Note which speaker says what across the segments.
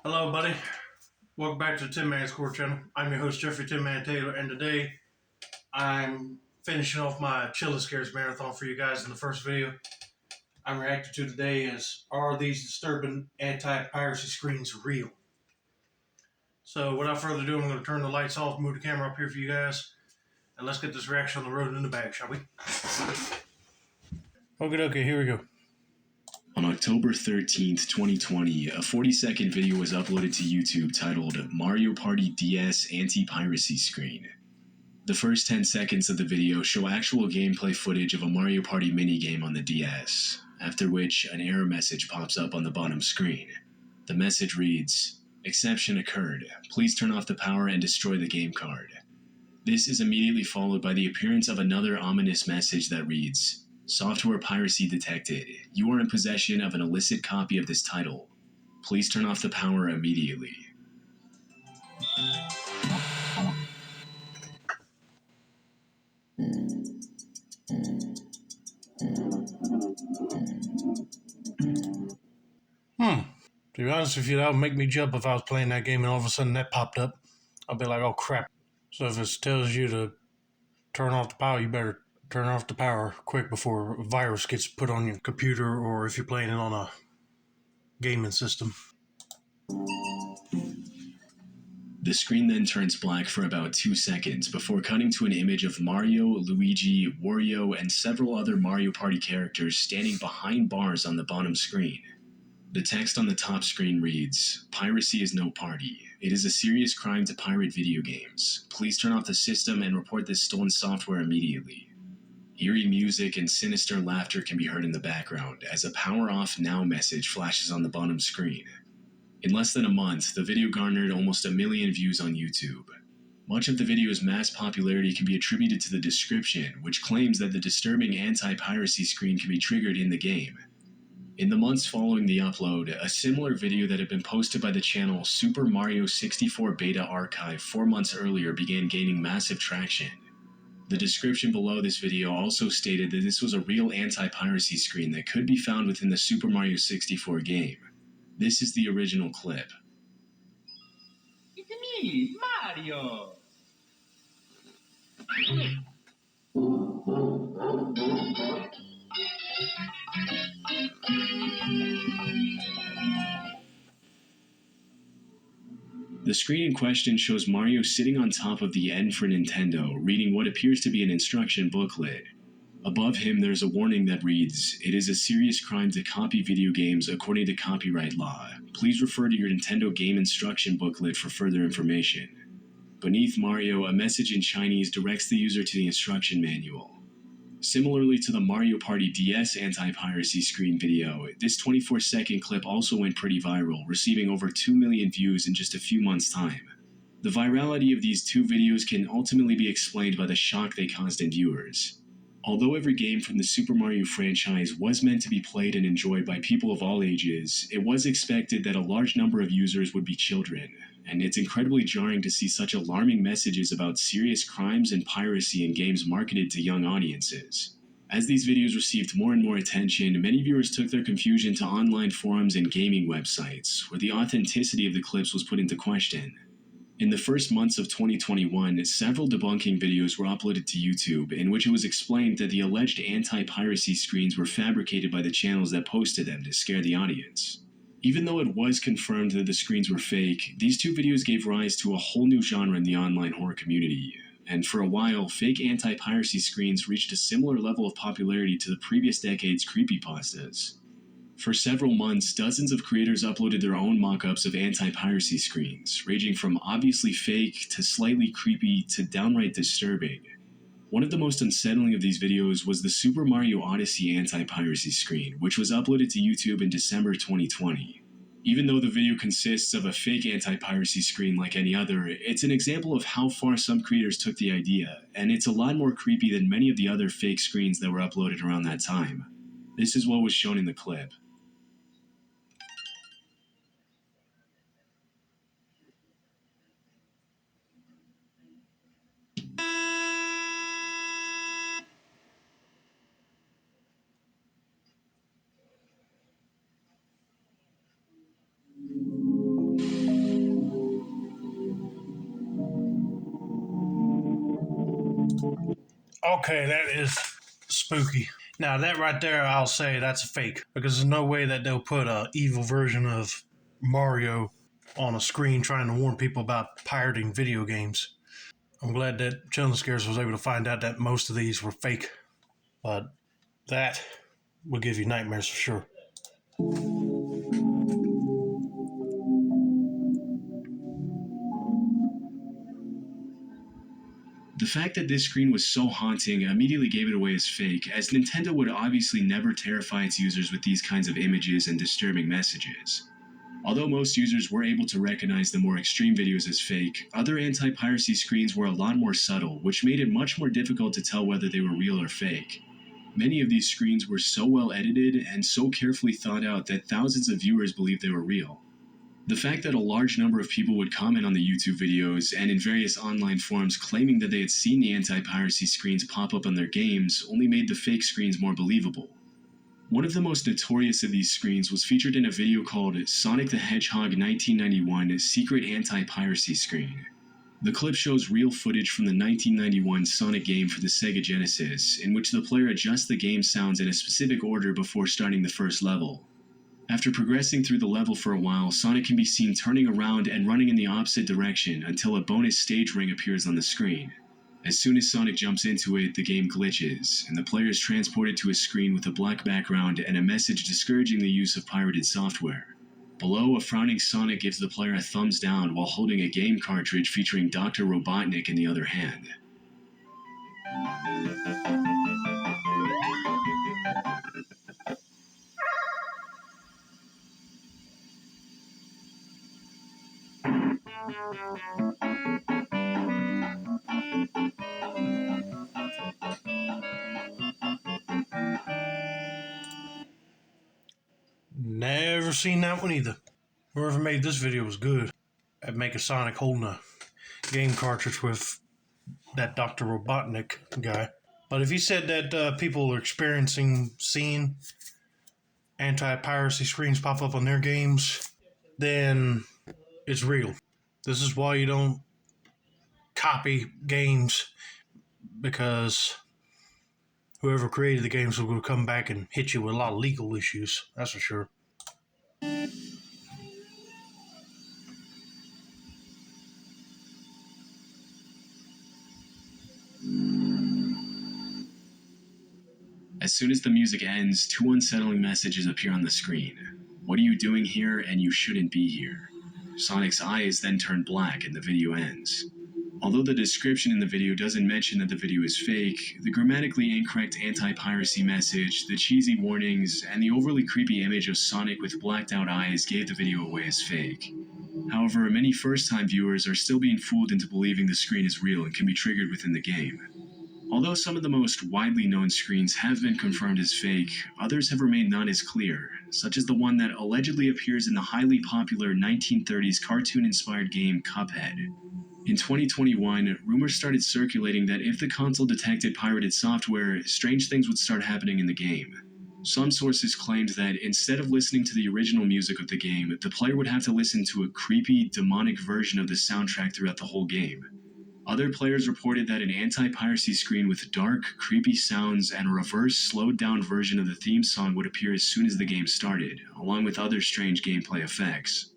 Speaker 1: Hello, buddy. Welcome back to the Tin Man's Core channel. I'm your host, Jeffrey Tin Man Taylor, and today I'm finishing off my Chill and Scares marathon for you guys in the first video I'm reacting to today is, are these disturbing anti-piracy screens real? So without further ado, I'm going to turn the lights off, move the camera up here for you guys, and let's get this reaction on the road and in the bag, shall we? Okay, here we go.
Speaker 2: On October 13th, 2020, a 40-second video was uploaded to YouTube titled Mario Party DS Anti-Piracy Screen. The first 10 seconds of the video show actual gameplay footage of a Mario Party minigame on the DS, after which an error message pops up on the bottom screen. The message reads, "Exception occurred. Please turn off the power and destroy the game card." This is immediately followed by the appearance of another ominous message that reads, "Software piracy detected. You are in possession of an illicit copy of this title. Please turn off the power immediately."
Speaker 1: To be honest with you, that would make me jump if I was playing that game and all of a sudden that popped up. I'd be like, oh crap. So if it tells you to turn off the power, you better turn off the power quick before a virus gets put on your computer or if you're playing it on a gaming system.
Speaker 2: The screen then turns black for about 2 seconds before cutting to an image of Mario, Luigi, Wario, and several other Mario Party characters standing behind bars on the bottom screen. The text on the top screen reads, "Piracy is no party. It is a serious crime to pirate video games. Please turn off the system and report this stolen software immediately." Eerie music and sinister laughter can be heard in the background as a "Power Off Now" message flashes on the bottom screen. In less than a month, the video garnered almost 1 million views on YouTube. Much of the video's mass popularity can be attributed to the description, which claims that the disturbing anti-piracy screen can be triggered in the game. In the months following the upload, a similar video that had been posted by the channel Super Mario 64 Beta Archive 4 months earlier began gaining massive traction. The description below this video also stated that this was a real anti-piracy screen that could be found within the Super Mario 64 game. This is the original clip.
Speaker 3: It's me, Mario!
Speaker 2: The screen in question shows Mario sitting on top of the N for Nintendo, reading what appears to be an instruction booklet. Above him, there's a warning that reads, "It is a serious crime to copy video games according to copyright law. Please refer to your Nintendo game instruction booklet for further information." Beneath Mario, a message in Chinese directs the user to the instruction manual. Similarly to the Mario Party DS anti-piracy screen video, this 24-second clip also went pretty viral, receiving over 2 million views in just a few months' time. The virality of these two videos can ultimately be explained by the shock they caused in viewers. Although every game from the Super Mario franchise was meant to be played and enjoyed by people of all ages, it was expected that a large number of users would be children, and it's incredibly jarring to see such alarming messages about serious crimes and piracy in games marketed to young audiences. As these videos received more and more attention, many viewers took their confusion to online forums and gaming websites, where the authenticity of the clips was put into question. In the first months of 2021, several debunking videos were uploaded to YouTube in which it was explained that the alleged anti-piracy screens were fabricated by the channels that posted them to scare the audience. Even though it was confirmed that the screens were fake, these two videos gave rise to a whole new genre in the online horror community. And for a while, fake anti-piracy screens reached a similar level of popularity to the previous decade's creepypastas. For several months, dozens of creators uploaded their own mock-ups of anti-piracy screens, ranging from obviously fake to slightly creepy to downright disturbing. One of the most unsettling of these videos was the Super Mario Odyssey anti-piracy screen, which was uploaded to YouTube in December 2020. Even though the video consists of a fake anti-piracy screen like any other, it's an example of how far some creators took the idea, and it's a lot more creepy than many of the other fake screens that were uploaded around that time. This is what was shown in the clip.
Speaker 1: Okay, that is spooky. Now, that right there, I'll say that's a fake. Because there's no way that they'll put an evil version of Mario on a screen trying to warn people about pirating video games. I'm glad that Chilling Scares was able to find out that most of these were fake. But that will give you nightmares for sure.
Speaker 2: The fact that this screen was so haunting immediately gave it away as fake, as Nintendo would obviously never terrify its users with these kinds of images and disturbing messages. Although most users were able to recognize the more extreme videos as fake, other anti-piracy screens were a lot more subtle, which made it much more difficult to tell whether they were real or fake. Many of these screens were so well edited and so carefully thought out that thousands of viewers believed they were real. The fact that a large number of people would comment on the YouTube videos and in various online forums claiming that they had seen the anti-piracy screens pop up on their games only made the fake screens more believable. One of the most notorious of these screens was featured in a video called Sonic the Hedgehog 1991 Secret Anti-Piracy Screen. The clip shows real footage from the 1991 Sonic game for the Sega Genesis, in which the player adjusts the game sounds in a specific order before starting the first level. After progressing through the level for a while, Sonic can be seen turning around and running in the opposite direction until a bonus stage ring appears on the screen. As soon as Sonic jumps into it, the game glitches, and the player is transported to a screen with a black background and a message discouraging the use of pirated software. Below, a frowning Sonic gives the player a thumbs down while holding a game cartridge featuring Dr. Robotnik in the other hand.
Speaker 1: Never seen that one either. Whoever made this video was good at making Sonic holding a game cartridge with that Dr. Robotnik guy. But if you said that people are seeing anti-piracy screens pop up on their games, then it's real. This is why you don't copy games, because whoever created the games will come back and hit you with a lot of legal issues. That's for sure.
Speaker 2: As soon as the music ends, two unsettling messages appear on the screen. What are you doing here, and you shouldn't be here. Sonic's eyes then turn black and the video ends. Although the description in the video doesn't mention that the video is fake, the grammatically incorrect anti-piracy message, the cheesy warnings, and the overly creepy image of Sonic with blacked out eyes gave the video away as fake. However, many first-time viewers are still being fooled into believing the screen is real and can be triggered within the game. Although some of the most widely known screens have been confirmed as fake, others have remained not as clear, such as the one that allegedly appears in the highly popular 1930s cartoon-inspired game Cuphead. In 2021, rumors started circulating that if the console detected pirated software, strange things would start happening in the game. Some sources claimed that instead of listening to the original music of the game, the player would have to listen to a creepy, demonic version of the soundtrack throughout the whole game. Other players reported that an anti-piracy screen with dark, creepy sounds and a reverse, slowed-down version of the theme song would appear as soon as the game started, along with other strange gameplay effects.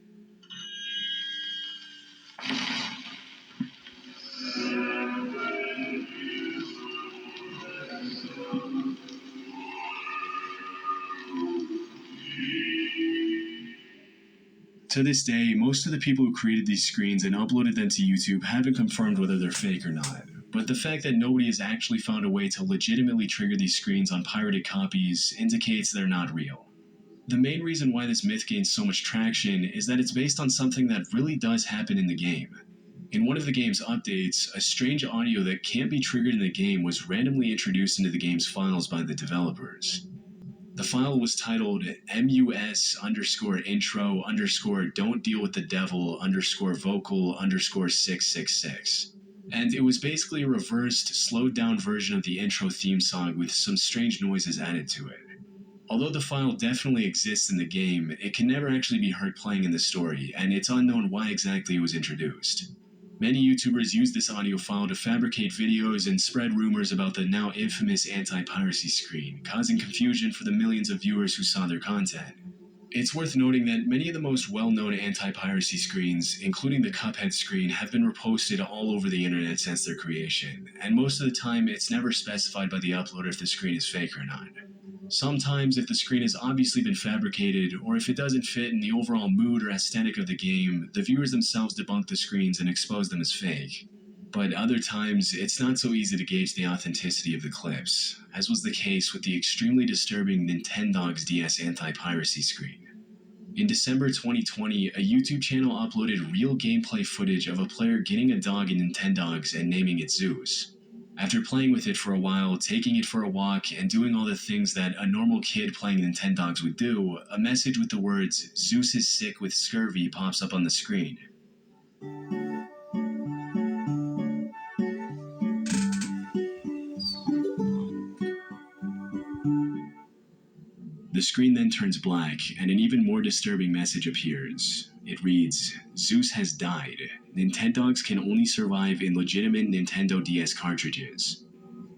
Speaker 2: To this day, most of the people who created these screens and uploaded them to YouTube haven't confirmed whether they're fake or not, but the fact that nobody has actually found a way to legitimately trigger these screens on pirated copies indicates they're not real. The main reason why this myth gains so much traction is that it's based on something that really does happen in the game. In one of the game's updates, a strange audio that can't be triggered in the game was randomly introduced into the game's files by the developers. The file was titled mus_intro_don't deal with the devil _vocal_666. And it was basically a reversed, slowed down version of the intro theme song with some strange noises added to it. Although the file definitely exists in the game, it can never actually be heard playing in the story, and it's unknown why exactly it was introduced. Many YouTubers use this audio file to fabricate videos and spread rumors about the now infamous anti-piracy screen, causing confusion for the millions of viewers who saw their content. It's worth noting that many of the most well-known anti-piracy screens, including the Cuphead screen, have been reposted all over the internet since their creation, and most of the time it's never specified by the uploader if the screen is fake or not. Sometimes, if the screen has obviously been fabricated, or if it doesn't fit in the overall mood or aesthetic of the game, the viewers themselves debunk the screens and expose them as fake. But other times, it's not so easy to gauge the authenticity of the clips, as was the case with the extremely disturbing Niten Dogs DS anti-piracy screen. In December 2020, a YouTube channel uploaded real gameplay footage of a player getting a dog in Niten Dogs and naming it Zeus. After playing with it for a while, taking it for a walk, and doing all the things that a normal kid playing Niten Dogs would do, a message with the words, "Zeus is sick with scurvy" pops up on the screen. The screen then turns black, and an even more disturbing message appears. It reads, "Zeus has died. Nintendogs can only survive in legitimate Nintendo DS cartridges."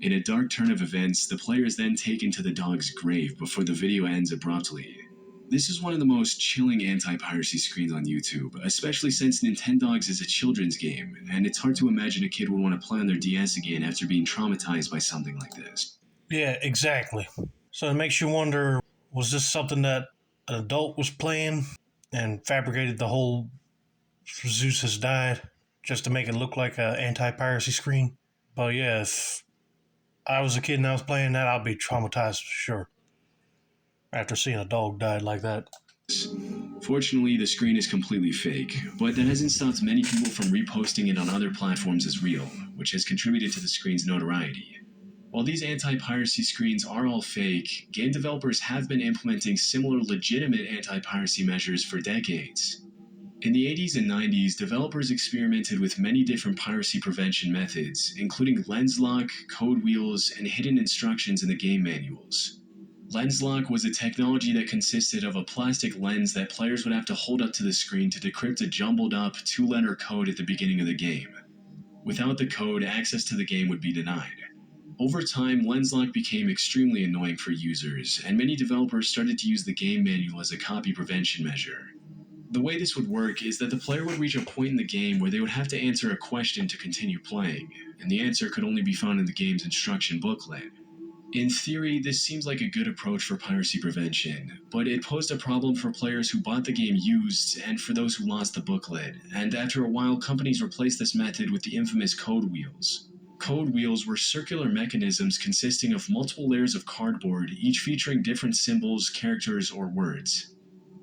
Speaker 2: In a dark turn of events, the player is then taken to the dog's grave before the video ends abruptly. This is one of the most chilling anti-piracy screens on YouTube, especially since Nintendogs is a children's game, and it's hard to imagine a kid would want to play on their DS again after being traumatized by something like this.
Speaker 1: Yeah, exactly. So it makes you wonder, was this something that an adult was playing and fabricated the whole Zeus has died just to make it look like an anti-piracy screen? But yeah, if I was a kid and I was playing that, I'd be traumatized for sure after seeing a dog die like that.
Speaker 2: Fortunately, the screen is completely fake, but that hasn't stopped many people from reposting it on other platforms as real, which has contributed to the screen's notoriety. While these anti-piracy screens are all fake, game developers have been implementing similar legitimate anti-piracy measures for decades. In the 80s and 90s, developers experimented with many different piracy prevention methods, including lens lock, code wheels, and hidden instructions in the game manuals. Lens lock was a technology that consisted of a plastic lens that players would have to hold up to the screen to decrypt a jumbled up two-letter code at the beginning of the game. Without the code, access to the game would be denied. Over time, lens lock became extremely annoying for users, and many developers started to use the game manual as a copy prevention measure. The way this would work is that the player would reach a point in the game where they would have to answer a question to continue playing, and the answer could only be found in the game's instruction booklet. In theory, this seems like a good approach for piracy prevention, but it posed a problem for players who bought the game used and for those who lost the booklet, and after a while companies replaced this method with the infamous code wheels. Code wheels were circular mechanisms consisting of multiple layers of cardboard, each featuring different symbols, characters, or words.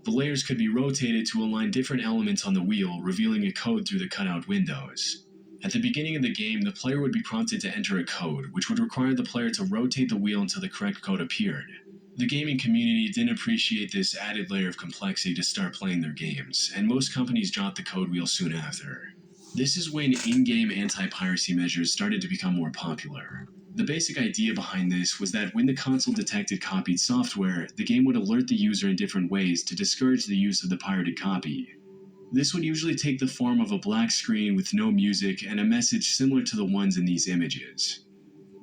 Speaker 2: The layers could be rotated to align different elements on the wheel, revealing a code through the cutout windows. At the beginning of the game, the player would be prompted to enter a code, which would require the player to rotate the wheel until the correct code appeared. The gaming community didn't appreciate this added layer of complexity to start playing their games, and most companies dropped the code wheel soon after. This is when in-game anti-piracy measures started to become more popular. The basic idea behind this was that when the console detected copied software, the game would alert the user in different ways to discourage the use of the pirated copy. This would usually take the form of a black screen with no music and a message similar to the ones in these images.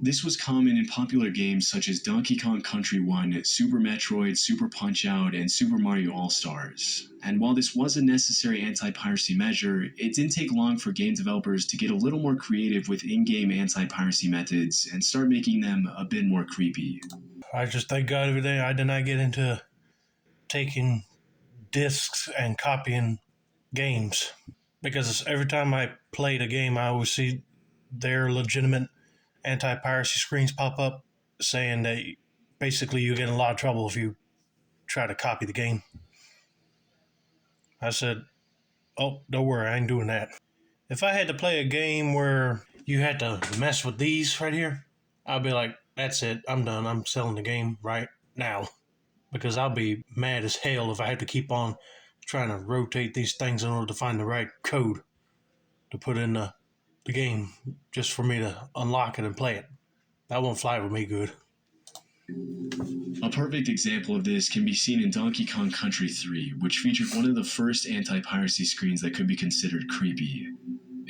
Speaker 2: This was common in popular games such as Donkey Kong Country 1, Super Metroid, Super Punch-Out!, and Super Mario All-Stars. And while this was a necessary anti-piracy measure, it didn't take long for game developers to get a little more creative with in-game anti-piracy methods and start making them a bit more creepy.
Speaker 1: I just thank God every day I did not get into taking discs and copying games, because every time I played a game, I always see their legitimate anti-piracy screens pop up saying that basically you get in a lot of trouble if you try to copy the game. I said, oh, don't worry, I ain't doing that. If I had to play a game where you had to mess with these right here, I'd be like, that's it, I'm done, I'm selling the game right now. Because I'll be mad as hell if I had to keep on trying to rotate these things in order to find the right code to put in the game just for me to unlock it and play it. That won't fly with me good.
Speaker 2: A perfect example of this can be seen in Donkey Kong Country 3, which featured one of the first anti-piracy screens that could be considered creepy.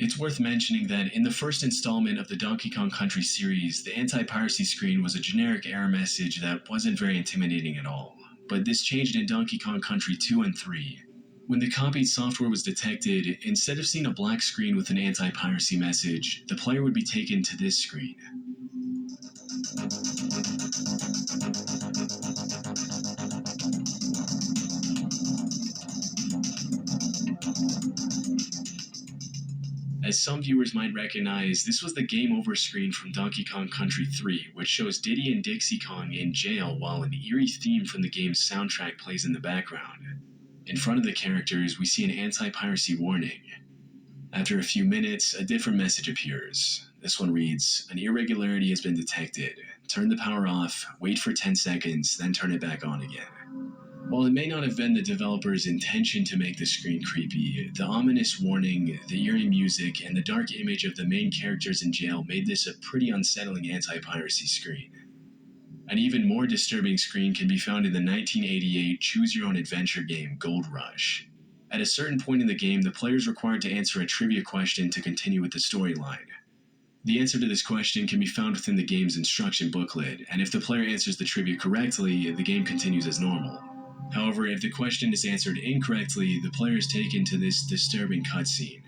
Speaker 2: It's worth mentioning that in the first installment of the Donkey Kong Country series, the anti-piracy screen was a generic error message that wasn't very intimidating at all. But this changed in Donkey Kong Country 2 and 3. When the copied software was detected, instead of seeing a black screen with an anti-piracy message, the player would be taken to this screen. As some viewers might recognize, this was the Game Over screen from Donkey Kong Country 3, which shows Diddy and Dixie Kong in jail while an eerie theme from the game's soundtrack plays in the background. In front of the characters, we see an anti-piracy warning. After a few minutes, a different message appears. This one reads, "An irregularity has been detected. Turn the power off, wait for 10 seconds, then turn it back on again." While it may not have been the developer's intention to make the screen creepy, the ominous warning, the eerie music, and the dark image of the main characters in jail made this a pretty unsettling anti-piracy screen. An even more disturbing screen can be found in the 1988 choose-your-own-adventure game Goldrush. At a certain point in the game, the player is required to answer a trivia question to continue with the storyline. The answer to this question can be found within the game's instruction booklet, and if the player answers the trivia correctly, the game continues as normal. However, if the question is answered incorrectly, the player is taken to this disturbing cutscene.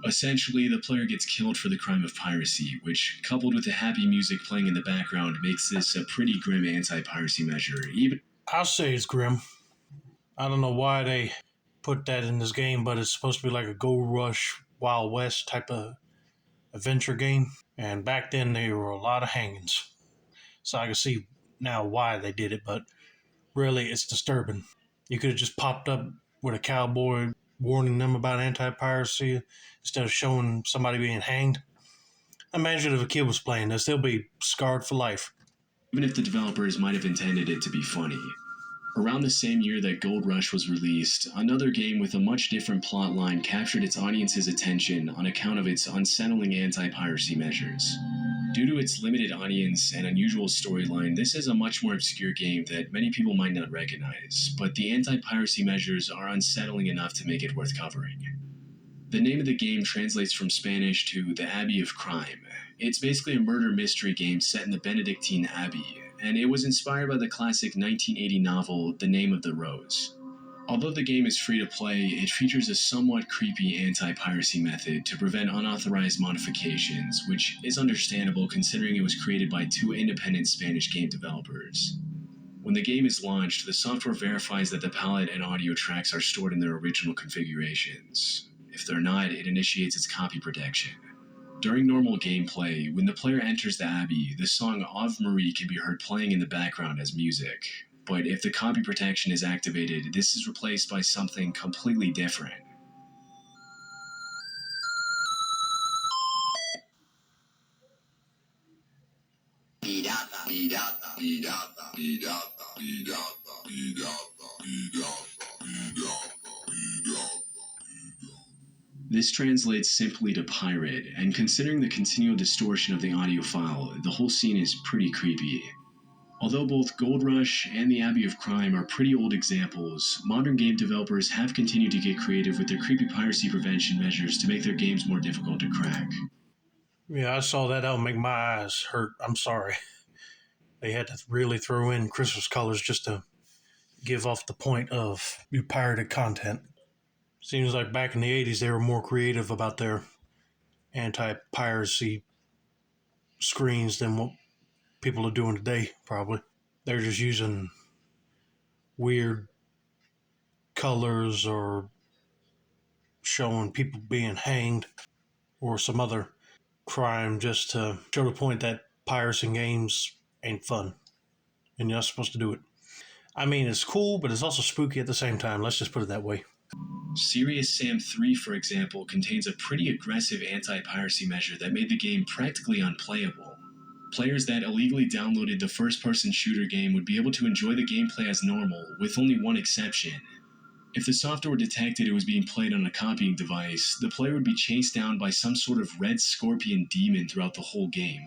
Speaker 2: Essentially, the player gets killed for the crime of piracy, which, coupled with the happy music playing in the background, makes this a pretty grim anti-piracy measure.
Speaker 1: I'll say it's grim. I don't know why they put that in this game, but it's supposed to be like a Gold Rush, Wild West type of adventure game. And back then, there were a lot of hangings. So I can see now why they did it, but really, it's disturbing. You could have just popped up with a cowboy warning them about anti-piracy instead of showing somebody being hanged. Imagine if a kid was playing this, they'll be scarred for life.
Speaker 2: Even if the developers might have intended it to be funny. Around the same year that Gold Rush was released, another game with a much different plotline captured its audience's attention on account of its unsettling anti-piracy measures. Due to its limited audience and unusual storyline, this is a much more obscure game that many people might not recognize, but the anti-piracy measures are unsettling enough to make it worth covering. The name of the game translates from Spanish to the Abbey of Crime. It's basically a murder mystery game set in the Benedictine Abbey, and it was inspired by the classic 1980 novel The Name of the Rose. Although the game is free to play, it features a somewhat creepy anti-piracy method to prevent unauthorized modifications, which is understandable considering it was created by two independent Spanish game developers. When the game is launched, the software verifies that the palette and audio tracks are stored in their original configurations. If they're not, it initiates its copy protection. During normal gameplay, when the player enters the Abbey, the song Ave Marie can be heard playing in the background as music. But if the copy protection is activated, this is replaced by something completely different. This translates simply to pirate, and considering the continual distortion of the audio file, the whole scene is pretty creepy. Although both Goldrush and the Abbey of Crime are pretty old examples, modern game developers have continued to get creative with their creepy piracy prevention measures to make their games more difficult to crack.
Speaker 1: Yeah, I saw that. That'll make my eyes hurt. I'm sorry. They had to really throw in Christmas colors just to give off the point of you pirated content. Seems like back in the 80s they were more creative about their anti-piracy screens than what people are doing today, probably. They're just using weird colors or showing people being hanged or some other crime just to show the point that piracy games ain't fun and you're not supposed to do it. I mean, it's cool, but it's also spooky at the same time. Let's just put it that way.
Speaker 2: Serious Sam 3, for example, contains a pretty aggressive anti-piracy measure that made the game practically unplayable. Players that illegally downloaded the first-person shooter game would be able to enjoy the gameplay as normal, with only one exception. If the software detected it was being played on a copying device, the player would be chased down by some sort of red scorpion demon throughout the whole game.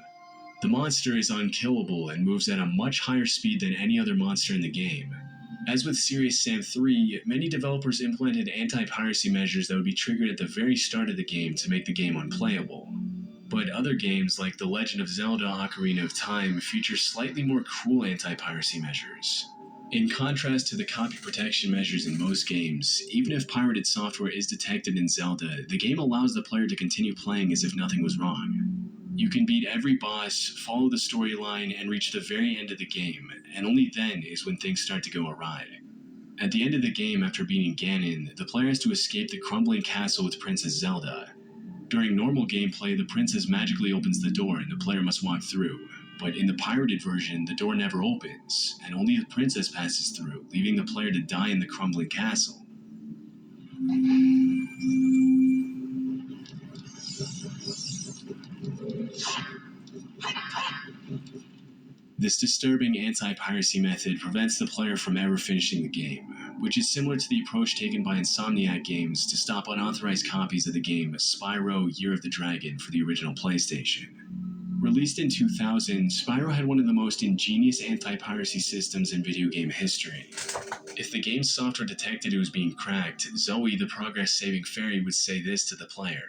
Speaker 2: The monster is unkillable and moves at a much higher speed than any other monster in the game. As with Serious Sam 3, many developers implemented anti-piracy measures that would be triggered at the very start of the game to make the game unplayable. But other games like The Legend of Zelda Ocarina of Time feature slightly more cruel anti-piracy measures. In contrast to the copy protection measures in most games, even if pirated software is detected in Zelda, the game allows the player to continue playing as if nothing was wrong. You can beat every boss, follow the storyline, and reach the very end of the game, and only then is when things start to go awry. At the end of the game, after beating Ganon, the player has to escape the crumbling castle with Princess Zelda. During normal gameplay, the princess magically opens the door and the player must walk through. But in the pirated version, the door never opens, and only the princess passes through, leaving the player to die in the crumbling castle. This disturbing anti-piracy method prevents the player from ever finishing the game, which is similar to the approach taken by Insomniac Games to stop unauthorized copies of the game Spyro Year of the Dragon for the original PlayStation. Released in 2000, Spyro had one of the most ingenious anti-piracy systems in video game history. If the game's software detected it was being cracked, Zoe, the progress-saving fairy, would say this to the player.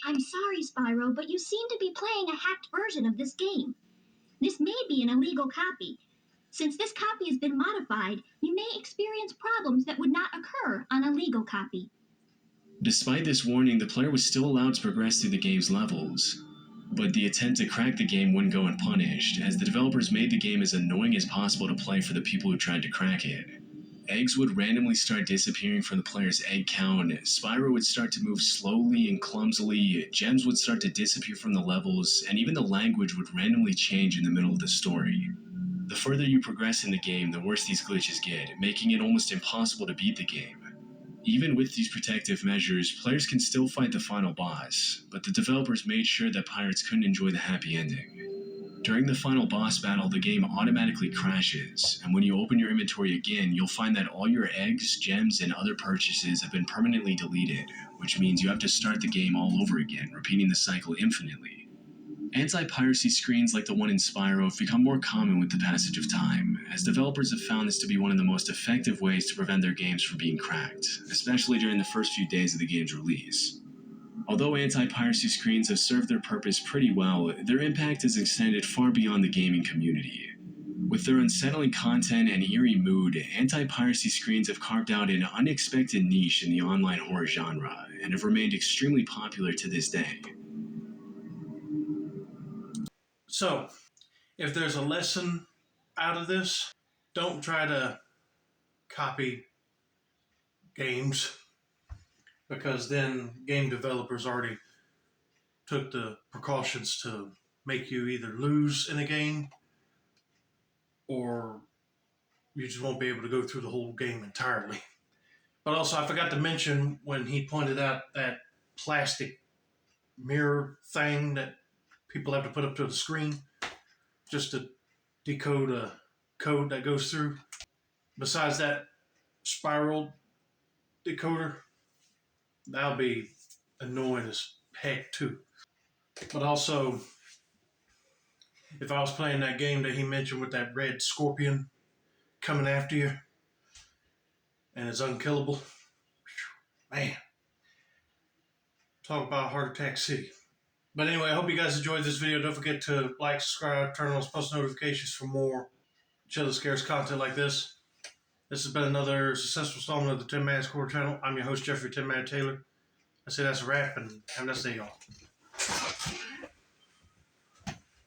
Speaker 4: I'm sorry, Spyro, but you seem to be playing a hacked version of this game. This may be an illegal copy. Since this copy has been modified, you may experience problems that would not occur on a legal copy.
Speaker 2: Despite this warning, the player was still allowed to progress through the game's levels. But the attempt to crack the game wouldn't go unpunished, as the developers made the game as annoying as possible to play for the people who tried to crack it. Eggs would randomly start disappearing from the player's egg count, Spyro would start to move slowly and clumsily, gems would start to disappear from the levels, and even the language would randomly change in the middle of the story. The further you progress in the game, the worse these glitches get, making it almost impossible to beat the game. Even with these protective measures, players can still fight the final boss, but the developers made sure that pirates couldn't enjoy the happy ending. During the final boss battle, the game automatically crashes, and when you open your inventory again, you'll find that all your eggs, gems, and other purchases have been permanently deleted, which means you have to start the game all over again, repeating the cycle infinitely. Anti-piracy screens like the one in Spyro have become more common with the passage of time, as developers have found this to be one of the most effective ways to prevent their games from being cracked, especially during the first few days of the game's release. Although anti-piracy screens have served their purpose pretty well, their impact has extended far beyond the gaming community. With their unsettling content and eerie mood, anti-piracy screens have carved out an unexpected niche in the online horror genre, and have remained extremely popular to this day.
Speaker 1: So, if there's a lesson out of this, don't try to copy games, because then game developers already took the precautions to make you either lose in a game or you just won't be able to go through the whole game entirely. But also, I forgot to mention when he pointed out that plastic mirror thing that people have to put up to the screen just to decode a code that goes through. Besides that spiral decoder, that'll be annoying as heck too. But also, if I was playing that game that he mentioned with that red scorpion coming after you and it's unkillable, man, talk about Heart Attack City. But anyway, I hope you guys enjoyed this video. Don't forget to like, subscribe, turn on those post notifications for more Chill Scares content like this. This has been another successful installment of the 10 Man Score channel. I'm your host, Jeffrey 10 Man Taylor. I say that's a wrap, and have a nice day, y'all.